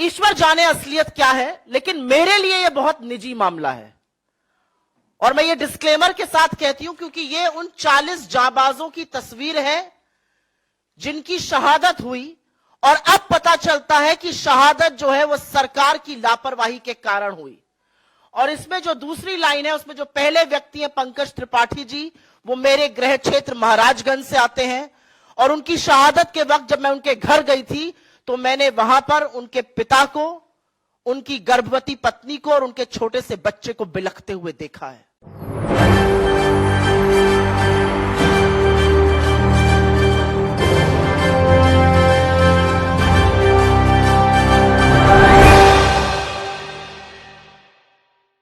ईश्वर जाने असलियत क्या है, लेकिन मेरे लिए यह बहुत निजी मामला है। और मैं ये डिस्क्लेमर के साथ कहती हूं क्योंकि ये उन 40 जाबाजों की तस्वीर है जिनकी शहादत हुई और अब पता चलता है कि शहादत जो है वो सरकार की लापरवाही के कारण हुई। और इसमें जो दूसरी लाइन है उसमें जो पहले व्यक्ति हैं पंकज त्रिपाठी जी, वो मेरे गृह क्षेत्र महाराजगंज से आते हैं और उनकी शहादत के वक्त जब मैं उनके घर गई थी तो मैंने वहां पर उनके पिता को, उनकी गर्भवती पत्नी को और उनके छोटे से बच्चे को बिलखते हुए देखा है।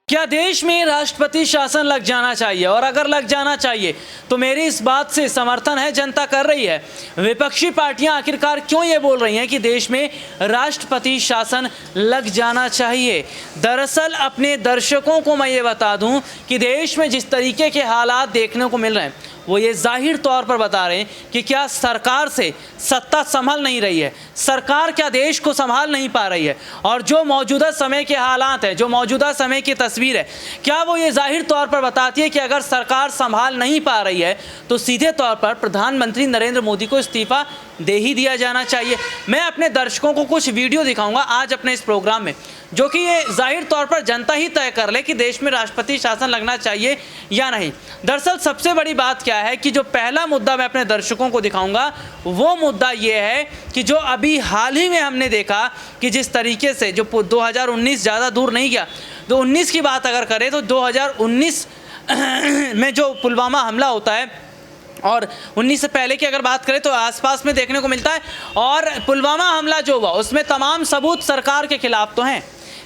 क्या देश में राष्ट्रपति शासन लग जाना चाहिए? और अगर लग जाना चाहिए तो मेरी इस बात से समर्थन है, जनता कर रही है। विपक्षी पार्टियां आखिरकार क्यों ये बोल रही हैं कि देश में राष्ट्रपति शासन लग जाना चाहिए? दरअसल अपने दर्शकों को मैं ये बता दूं कि देश में जिस तरीके के हालात देखने को मिल रहे हैं वो ये जाहिर तौर पर बता रहे हैं कि क्या सरकार से सत्ता संभल नहीं रही है, सरकार क्या देश को संभाल नहीं पा रही है। और जो मौजूदा समय के हालात हैं, जो मौजूदा समय की तस्वीर है, क्या वो ये जाहिर तौर पर बताती है कि अगर सरकार संभाल नहीं पा रही है तो सीधे तौर पर प्रधानमंत्री नरेंद्र मोदी को इस्तीफा दे ही दिया जाना चाहिए। मैं अपने दर्शकों को कुछ वीडियो दिखाऊंगा आज अपने इस प्रोग्राम में, जो कि ये जाहिर तौर पर जनता ही तय कर ले कि देश में राष्ट्रपति शासन लगना चाहिए या नहीं। दरअसल सबसे बड़ी बात क्या है कि जो पहला मुद्दा मैं अपने दर्शकों को दिखाऊंगा वो मुद्दा ये है कि जो अभी हाल ही में हमने देखा कि जिस तरीके से जो 2019 ज़्यादा दूर नहीं गया, 2019 की बात अगर करें तो 2019 में जो पुलवामा हमला होता है और 19 से पहले की अगर बात करें तो आसपास में देखने को मिलता है। और पुलवामा हमला जो हुआ उसमें तमाम सबूत सरकार के खिलाफ तो हैं,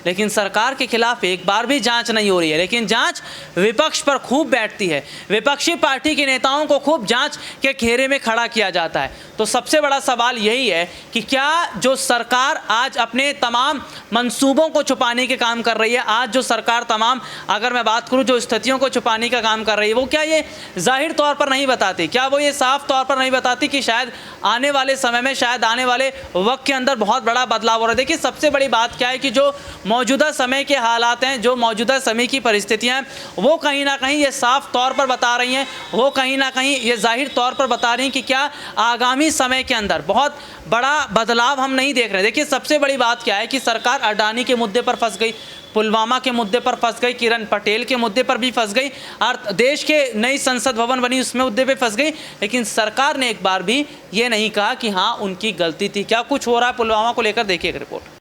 लेकिन सरकार के खिलाफ एक बार भी जांच नहीं हो रही है, लेकिन जांच विपक्ष पर खूब बैठती है। विपक्षी पार्टी के नेताओं को खूब जांच के घेरे में खड़ा किया जाता है। तो सबसे बड़ा सवाल यही है कि क्या जो सरकार आज अपने तमाम मंसूबों को छुपाने के काम कर रही है, आज जो सरकार तमाम, अगर मैं बात करूं, जो स्थितियों को छुपाने का काम कर रही है, वो क्या ये जाहिर तौर पर नहीं बताती? क्या वो ये साफ तौर पर नहीं बताती कि शायद आने वाले समय में, शायद आने वाले वक्त के अंदर बहुत बड़ा बदलाव हो रहा है? देखिए सबसे बड़ी बात क्या है कि जो मौजूदा समय के हालात हैं, जो मौजूदा समय की परिस्थितियां हैं, वो कहीं ना कहीं ये साफ तौर पर बता रही हैं, वो कहीं ना कहीं ये जाहिर तौर पर बता रही हैं कि क्या आगामी समय के अंदर बहुत बड़ा बदलाव हम नहीं देख रहे। देखिए सबसे बड़ी बात क्या है कि सरकार अडानी के मुद्दे पर फंस गई, पुलवामा के मुद्दे पर फंस गई, किरण पटेल के मुद्दे पर भी फंस गई, और देश के नई संसद भवन बनी उसमें मुद्दे पे फंस गई, लेकिन सरकार ने एक बार भी ये नहीं कहा कि हाँ उनकी गलती थी। क्या कुछ हो रहा है पुलवामा को लेकर, देखिए एक रिपोर्ट।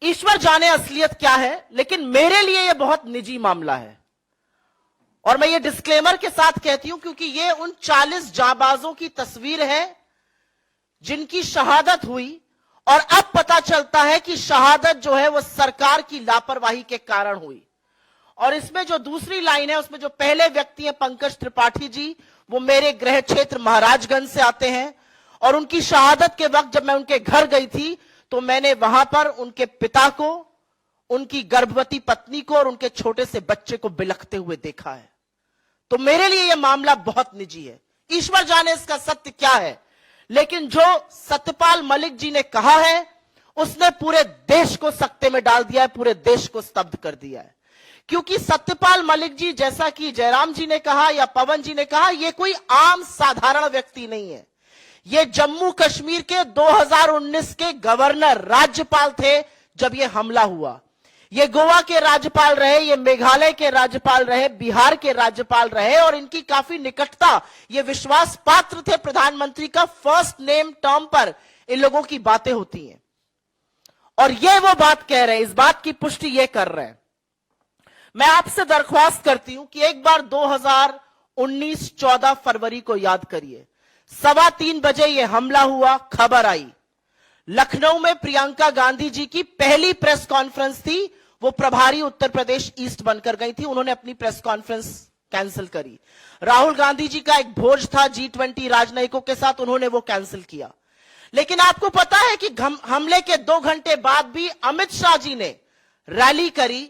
ईश्वर जाने असलियत क्या है, लेकिन मेरे लिए यह बहुत निजी मामला है। और मैं ये डिस्क्लेमर के साथ कहती हूं क्योंकि ये उन 40 जाबाजों की तस्वीर है जिनकी शहादत हुई और अब पता चलता है कि शहादत जो है वो सरकार की लापरवाही के कारण हुई। और इसमें जो दूसरी लाइन है उसमें जो पहले व्यक्ति हैं पंकज त्रिपाठी जी, वो मेरे गृह क्षेत्र महाराजगंज से आते हैं और उनकी शहादत के वक्त जब मैं उनके घर गई थी तो मैंने वहां पर उनके पिता को, उनकी गर्भवती पत्नी को और उनके छोटे से बच्चे को बिलखते हुए देखा है। तो मेरे लिए यह मामला बहुत निजी है। ईश्वर जाने इसका सत्य क्या है, लेकिन जो सत्यपाल मलिक जी ने कहा है उसने पूरे देश को सकते में डाल दिया है, पूरे देश को स्तब्ध कर दिया है। क्योंकि सत्यपाल मलिक जी, जैसा कि जयराम जी ने कहा या पवन जी ने कहा, यह कोई आम साधारण व्यक्ति नहीं है। ये जम्मू कश्मीर के 2019 के गवर्नर, राज्यपाल थे जब यह हमला हुआ। ये गोवा के राज्यपाल रहे, ये मेघालय के राज्यपाल रहे, बिहार के राज्यपाल रहे और इनकी काफी निकटता, ये विश्वास पात्र थे प्रधानमंत्री का। फर्स्ट नेम टर्म पर इन लोगों की बातें होती हैं और ये वो बात कह रहे हैं, इस बात की पुष्टि ये कर रहे हैं। मैं आपसे दरख्वास्त करती हूं कि एक बार 2019 14 फरवरी को याद करिए। 3:15 बजे यह हमला हुआ, खबर आई। लखनऊ में प्रियंका गांधी जी की पहली प्रेस कॉन्फ्रेंस थी, वो प्रभारी उत्तर प्रदेश ईस्ट बनकर गई थी, उन्होंने अपनी प्रेस कॉन्फ्रेंस कैंसिल करी। राहुल गांधी जी का एक भोज था G20 राजनयिकों के साथ, उन्होंने वो कैंसिल किया। लेकिन आपको पता है कि हमले के 2 घंटे बाद भी अमित शाह जी ने रैली करी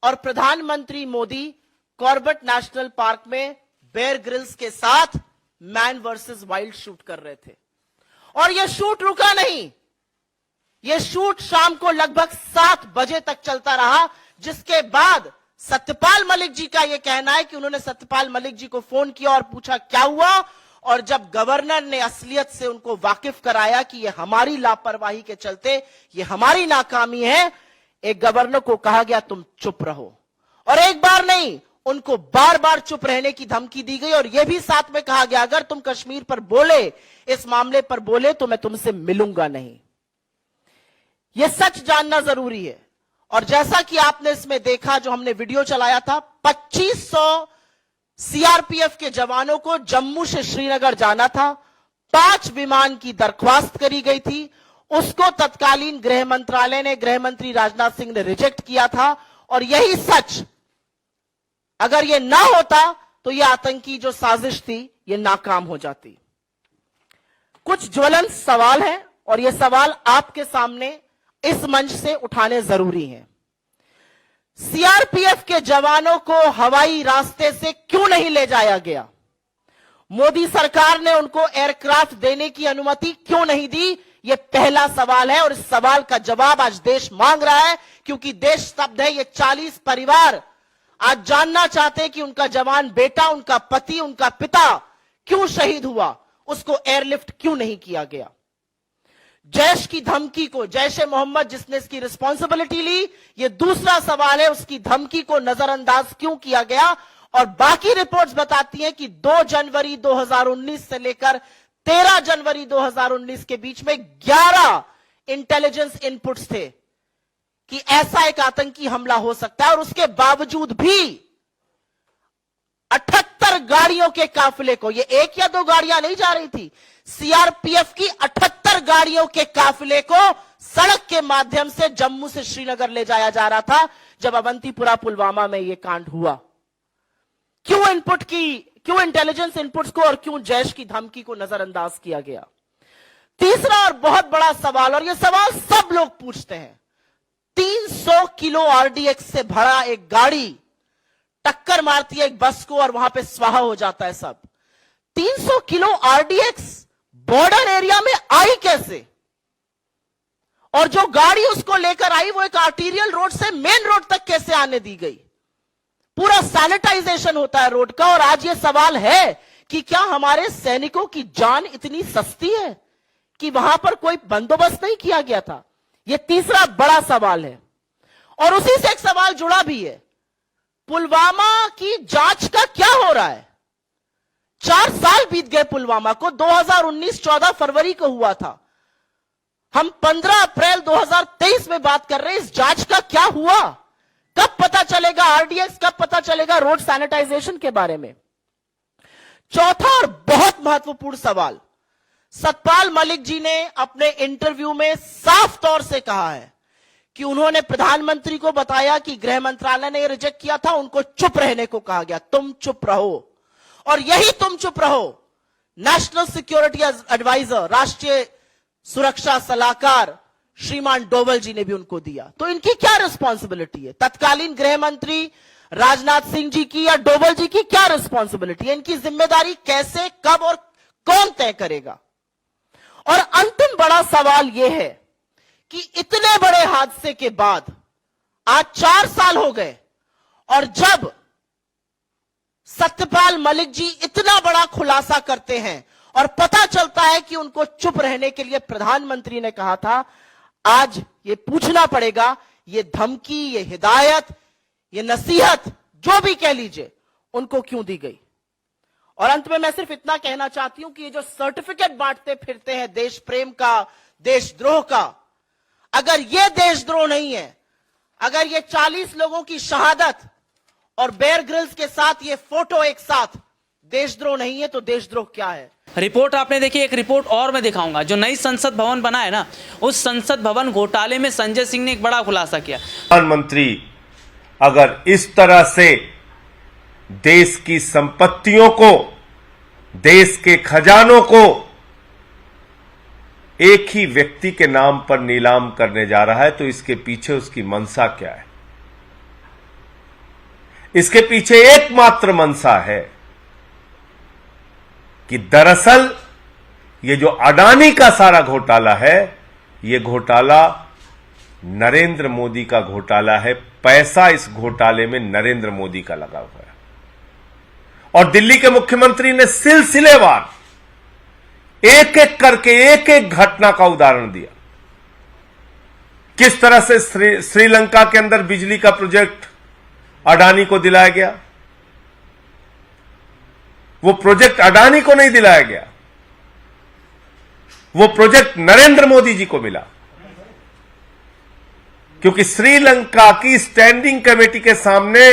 और प्रधानमंत्री मोदी कॉर्बेट नेशनल पार्क में बेयर ग्रिल्स के साथ मैन वर्सेस वाइल्ड शूट कर रहे थे। और यह शूट रुका नहीं, यह शूट शाम को लगभग 7 बजे तक चलता रहा, जिसके बाद सत्यपाल मलिक जी का यह कहना है कि उन्होंने सत्यपाल मलिक जी को फोन किया और पूछा क्या हुआ, और जब गवर्नर ने असलियत से उनको वाकिफ कराया कि यह हमारी लापरवाही के चलते, यह हमारी नाकामी है, एक गवर्नर को कहा गया तुम चुप रहो। और एक बार नहीं, उनको बार बार चुप रहने की धमकी दी गई और यह भी साथ में कहा गया अगर तुम कश्मीर पर बोले, इस मामले पर बोले तो मैं तुमसे मिलूंगा नहीं। यह सच जानना जरूरी है। और जैसा कि आपने इसमें देखा, जो हमने वीडियो चलाया था, 2500 सीआरपीएफ के जवानों को जम्मू से श्रीनगर जाना था, 5 विमान की दरख्वास्त करी गई थी, उसको तत्कालीन गृह मंत्रालय ने, गृह मंत्री राजनाथ सिंह ने रिजेक्ट किया था। और यही सच अगर यह ना होता तो यह आतंकी जो साजिश थी यह नाकाम हो जाती। कुछ ज्वलंत सवाल हैं और यह सवाल आपके सामने इस मंच से उठाने जरूरी हैं। सीआरपीएफ के जवानों को हवाई रास्ते से क्यों नहीं ले जाया गया? मोदी सरकार ने उनको एयरक्राफ्ट देने की अनुमति क्यों नहीं दी? यह पहला सवाल है और इस सवाल का जवाब आज देश मांग रहा है, क्योंकि देश स्तब्ध है। ये 40 परिवार आज जानना चाहते हैं कि उनका जवान बेटा, उनका पति, उनका पिता क्यों शहीद हुआ, उसको एयरलिफ्ट क्यों नहीं किया गया। जैश की धमकी को, जैश ए मोहम्मद जिसने इसकी रिस्पॉन्सिबिलिटी ली, यह दूसरा सवाल है, उसकी धमकी को नजरअंदाज क्यों किया गया। और बाकी रिपोर्ट्स बताती हैं कि 2 जनवरी 2019 से लेकर 13 जनवरी 2019 के बीच में 11 इंटेलिजेंस इनपुट्स थे कि ऐसा एक आतंकी हमला हो सकता है, और उसके बावजूद भी 78 गाड़ियों के काफिले को, ये 1 या 2 गाड़ियां नहीं जा रही थी, सीआरपीएफ की 78 गाड़ियों के काफिले को सड़क के माध्यम से जम्मू से श्रीनगर ले जाया जा रहा था जब अवंतीपुरा पुलवामा में यह कांड हुआ। क्यों इंटेलिजेंस इनपुट्स को और क्यों जैश की धमकी को नजरअंदाज किया गया? तीसरा और बहुत बड़ा सवाल, और यह सवाल सब लोग पूछते हैं, 300 किलो आरडीएक्स से भरा एक गाड़ी टक्कर मारती है एक बस को और वहां पे स्वाहा हो जाता है सब। 300 किलो आरडीएक्स बॉर्डर एरिया में आई कैसे? और जो गाड़ी उसको लेकर आई वो एक आर्टीरियल रोड से मेन रोड तक कैसे आने दी गई? पूरा सैनिटाइजेशन होता है रोड का। और आज ये सवाल है कि क्या हमारे सैनिकों की जान इतनी सस्ती है कि वहां पर कोई बंदोबस्त नहीं किया गया था? यह तीसरा बड़ा सवाल है। और उसी से एक सवाल जुड़ा भी है, पुलवामा की जांच का क्या हो रहा है? 4 साल बीत गए पुलवामा को, 2019 14 फरवरी को हुआ था, हम 15 अप्रैल 2023 में बात कर रहे हैं। इस जांच का क्या हुआ? कब पता चलेगा आरडीएक्स, कब पता चलेगा रोड सैनिटाइजेशन के बारे में? चौथा और बहुत महत्वपूर्ण सवाल, सतपाल मलिक जी ने अपने इंटरव्यू में साफ तौर से कहा है कि उन्होंने प्रधानमंत्री को बताया कि गृह मंत्रालय ने रिजेक्ट किया था, उनको चुप रहने को कहा गया, तुम चुप रहो। और यही तुम चुप रहो नेशनल सिक्योरिटी एडवाइजर, राष्ट्रीय सुरक्षा सलाहकार श्रीमान डोवल जी ने भी उनको दिया। तो इनकी क्या रिस्पॉन्सिबिलिटी है? तत्कालीन गृह मंत्री राजनाथ सिंह जी की या डोवल जी की क्या रिस्पॉन्सिबिलिटी है? इनकी जिम्मेदारी कैसे, कब और कौन तय करेगा? और अंतिम बड़ा सवाल यह है कि इतने बड़े हादसे के बाद आज 4 साल हो गए, और जब सत्यपाल मलिक जी इतना बड़ा खुलासा करते हैं और पता चलता है कि उनको चुप रहने के लिए प्रधानमंत्री ने कहा था, आज ये पूछना पड़ेगा, ये धमकी, ये हिदायत, ये नसीहत, जो भी कह लीजिए, उनको क्यों दी गई? और अंत में मैं सिर्फ इतना कहना चाहती हूं कि ये जो सर्टिफिकेट बांटते फिरते हैं देश प्रेम का, देशद्रोह का, अगर ये देशद्रोह नहीं है, अगर ये 40 लोगों की शहादत और बेयर ग्रिल्स के साथ ये फोटो एक साथ देशद्रोह नहीं है, तो देशद्रोह क्या है? रिपोर्ट आपने देखी, एक रिपोर्ट और मैं दिखाऊंगा। जो नई संसद भवन बना है ना, उस संसद भवन घोटाले में संजय सिंह ने एक बड़ा खुलासा किया। प्रधानमंत्री अगर इस तरह से देश की संपत्तियों को, देश के खजानों को एक ही व्यक्ति के नाम पर नीलाम करने जा रहा है, तो इसके पीछे उसकी मंशा क्या है? इसके पीछे एकमात्र मंशा है कि दरअसल ये जो अडानी का सारा घोटाला है, ये घोटाला नरेंद्र मोदी का घोटाला है। पैसा इस घोटाले में नरेंद्र मोदी का लगा हुआ है। और दिल्ली के मुख्यमंत्री ने सिलसिलेवार एक एक करके एक एक घटना का उदाहरण दिया। किस तरह से श्रीलंका के अंदर बिजली का प्रोजेक्ट अडानी को दिलाया गया। वो प्रोजेक्ट अडानी को नहीं दिलाया गया, वो प्रोजेक्ट नरेंद्र मोदी जी को मिला, क्योंकि श्रीलंका की स्टैंडिंग कमेटी के सामने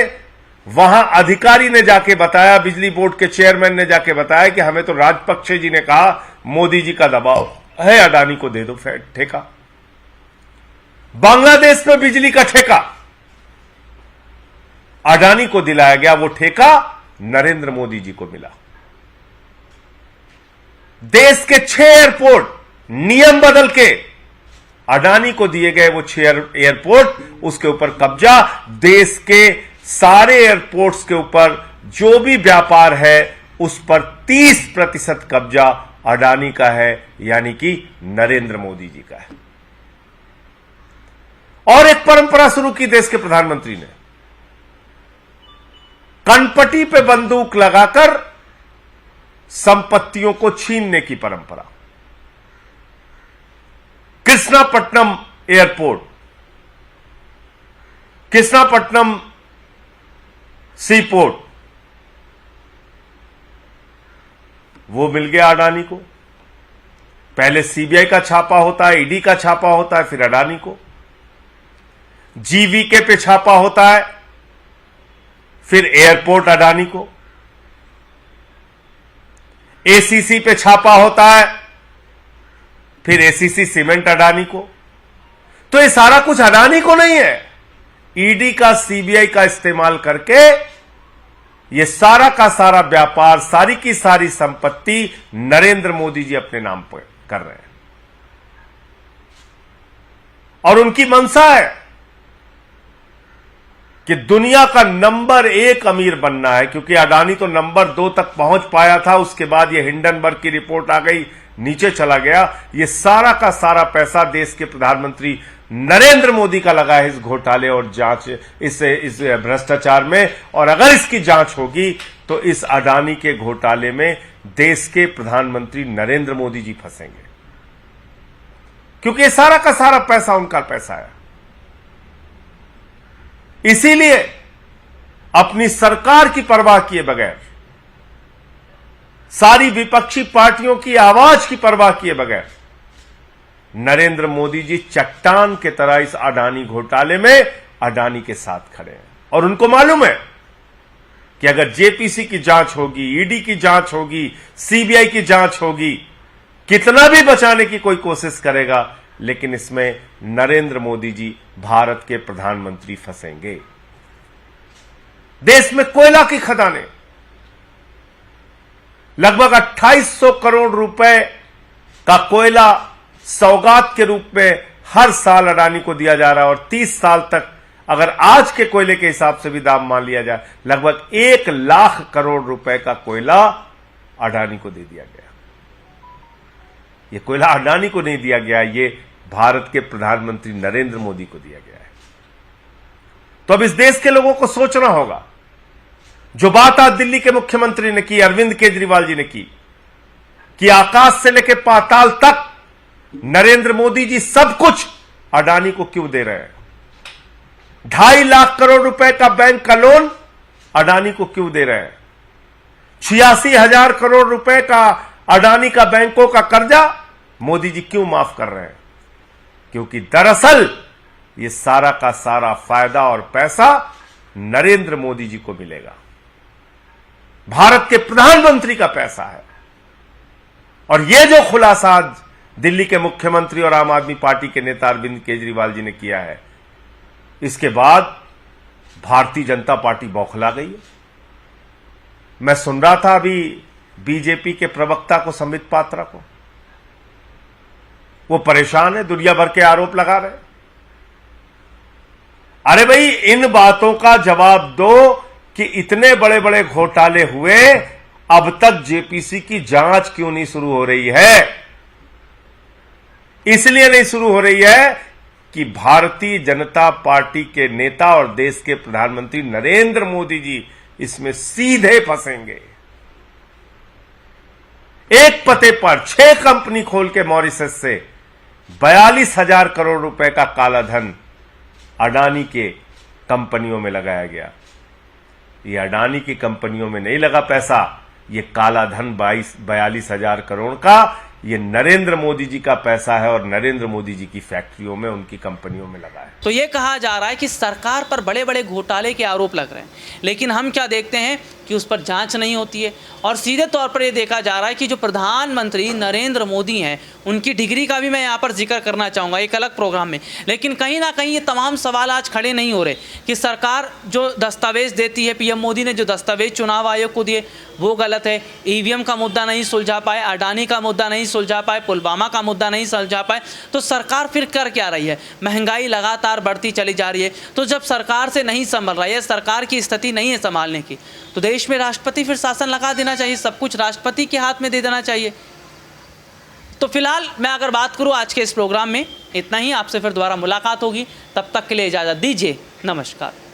वहां अधिकारी ने जाके बताया, बिजली बोर्ड के चेयरमैन ने जाके बताया कि हमें तो राजपक्षे जी ने कहा मोदी जी का दबाव है, अडानी को दे दो ठेका। बांग्लादेश में बिजली का ठेका अडानी को दिलाया गया, वो ठेका नरेंद्र मोदी जी को मिला। देश के 6 एयरपोर्ट नियम बदल के अडानी को दिए गए, वो 6 एयरपोर्ट, उसके ऊपर कब्जा। देश के सारे एयरपोर्ट्स के ऊपर जो भी व्यापार है उस पर 30% कब्जा अडानी का है, यानी कि नरेंद्र मोदी जी का है। और एक परंपरा शुरू की देश के प्रधानमंत्री ने, कनपटी पे बंदूक लगाकर संपत्तियों को छीनने की परंपरा। कृष्णापट्टनम एयरपोर्ट, कृष्णापट्टनम सीपोर्ट, वो मिल गया अडानी को। पहले सीबीआई का छापा होता है, ईडी का छापा होता है, फिर अडानी को। जीवीके पे छापा होता है, फिर एयरपोर्ट अडानी को। एसीसी पे छापा होता है, फिर एसीसी सीमेंट अडानी को। तो ये सारा कुछ अडानी को नहीं है, ईडी का, सीबीआई का इस्तेमाल करके ये सारा का सारा व्यापार, सारी की सारी संपत्ति नरेंद्र मोदी जी अपने नाम पर कर रहे हैं। और उनकी मंशा है कि दुनिया का नंबर 1 अमीर बनना है, क्योंकि अडानी तो नंबर 2 तक पहुंच पाया था, उसके बाद ये हिंडनबर्ग की रिपोर्ट आ गई, नीचे चला गया। ये सारा का सारा पैसा देश के प्रधानमंत्री नरेंद्र मोदी का लगा है इस घोटाले और जांच, इस भ्रष्टाचार में। और अगर इसकी जांच होगी तो इस अडानी के घोटाले में देश के प्रधानमंत्री नरेंद्र मोदी जी फंसेंगे, क्योंकि ये सारा का सारा पैसा उनका पैसा है। इसीलिए अपनी सरकार की परवाह किए बगैर, सारी विपक्षी पार्टियों की आवाज की परवाह किए बगैर नरेंद्र मोदी जी चट्टान के तरह इस अडानी घोटाले में अडानी के साथ खड़े हैं। और उनको मालूम है कि अगर जेपीसी की जांच होगी, ईडी की जांच होगी, सीबीआई की जांच होगी, कितना भी बचाने की कोई कोशिश करेगा, लेकिन इसमें नरेंद्र मोदी जी भारत के प्रधानमंत्री फंसेंगे। देश में कोयला की खदानें, लगभग 2800 करोड़ रुपए का कोयला सौगात के रूप में हर साल अडानी को दिया जा रहा है। और 30 साल तक, अगर आज के कोयले के हिसाब से भी दाम मान लिया जाए, लगभग 1 लाख करोड़ रुपए का कोयला अडानी को दे दिया गया। ये कोयला अडानी को नहीं दिया गया, ये भारत के प्रधानमंत्री नरेंद्र मोदी को दिया गया है। तो अब इस देश के लोगों को सोचना होगा, जो बात आज दिल्ली के मुख्यमंत्री ने की, अरविंद केजरीवाल जी ने की, कि आकाश से लेकर पाताल तक नरेंद्र मोदी जी सब कुछ अडानी को क्यों दे रहे हैं। 2.5 लाख करोड़ रुपए का बैंक का लोन अडानी को क्यों दे रहे हैं। 86,000 करोड़ रुपए का अडानी का बैंकों का कर्जा मोदी जी क्यों माफ कर रहे हैं। क्योंकि दरअसल ये सारा का सारा फायदा और पैसा नरेंद्र मोदी जी को मिलेगा, भारत के प्रधानमंत्री का पैसा है। और ये जो खुलासा आज दिल्ली के मुख्यमंत्री और आम आदमी पार्टी के नेता अरविंद केजरीवाल जी ने किया है, इसके बाद भारतीय जनता पार्टी बौखला गई है। मैं सुन रहा था अभी बीजेपी के प्रवक्ता को, संबित पात्रा को, वो परेशान है, दुनिया भर के आरोप लगा रहे। अरे भाई, इन बातों का जवाब दो कि इतने बड़े बड़े घोटाले हुए, अब तक जेपीसी की जांच क्यों नहीं शुरू हो रही है। इसलिए नहीं शुरू हो रही है कि भारतीय जनता पार्टी के नेता और देश के प्रधानमंत्री नरेंद्र मोदी जी इसमें सीधे फंसेंगे। एक पते पर 6 कंपनी खोल के मॉरिशस से 42,000 करोड़ रुपए का काला धन अडानी के कंपनियों में लगाया गया। ये अडानी की कंपनियों में नहीं लगा पैसा, ये काला धन 42,000 करोड़ का ये नरेंद्र मोदी जी का पैसा है और नरेंद्र मोदी जी की फैक्ट्रियों में, उनकी कंपनियों में लगा है। तो ये कहा जा रहा है कि सरकार पर बड़े बड़े घोटाले के आरोप लग रहे हैं, लेकिन हम क्या देखते हैं कि उस पर जांच नहीं होती है। और सीधे तौर पर ये देखा जा रहा है कि जो प्रधानमंत्री नरेंद्र मोदी हैं, उनकी डिग्री का भी मैं यहाँ पर जिक्र करना चाहूँगा एक अलग प्रोग्राम में। लेकिन कहीं ना कहीं ये तमाम सवाल आज खड़े नहीं हो रहे कि सरकार जो दस्तावेज देती है, पीएम मोदी ने जो दस्तावेज चुनाव आयोग को दिए वो गलत है, ईवीएम का मुद्दा नहीं सुलझा पाए, अडानी का मुद्दा नहीं सुलझा पाए, पुलवामा का मुद्दा नहीं सुलझा पाए, तो सरकार फिर कर क्या रही है? महंगाई लगातार बढ़ती चली जा रही है। तो जब सरकार से नहीं संभल रही है, सरकार की स्थिति नहीं है संभालने की, तो देश में राष्ट्रपति फिर शासन लगा देना चाहिए, सब कुछ राष्ट्रपति के हाथ में दे देना चाहिए। तो फिलहाल मैं अगर बात करूं आज के इस प्रोग्राम में इतना ही। आपसे फिर दोबारा मुलाकात होगी, तब तक के लिए इजाज़त दीजिए, नमस्कार।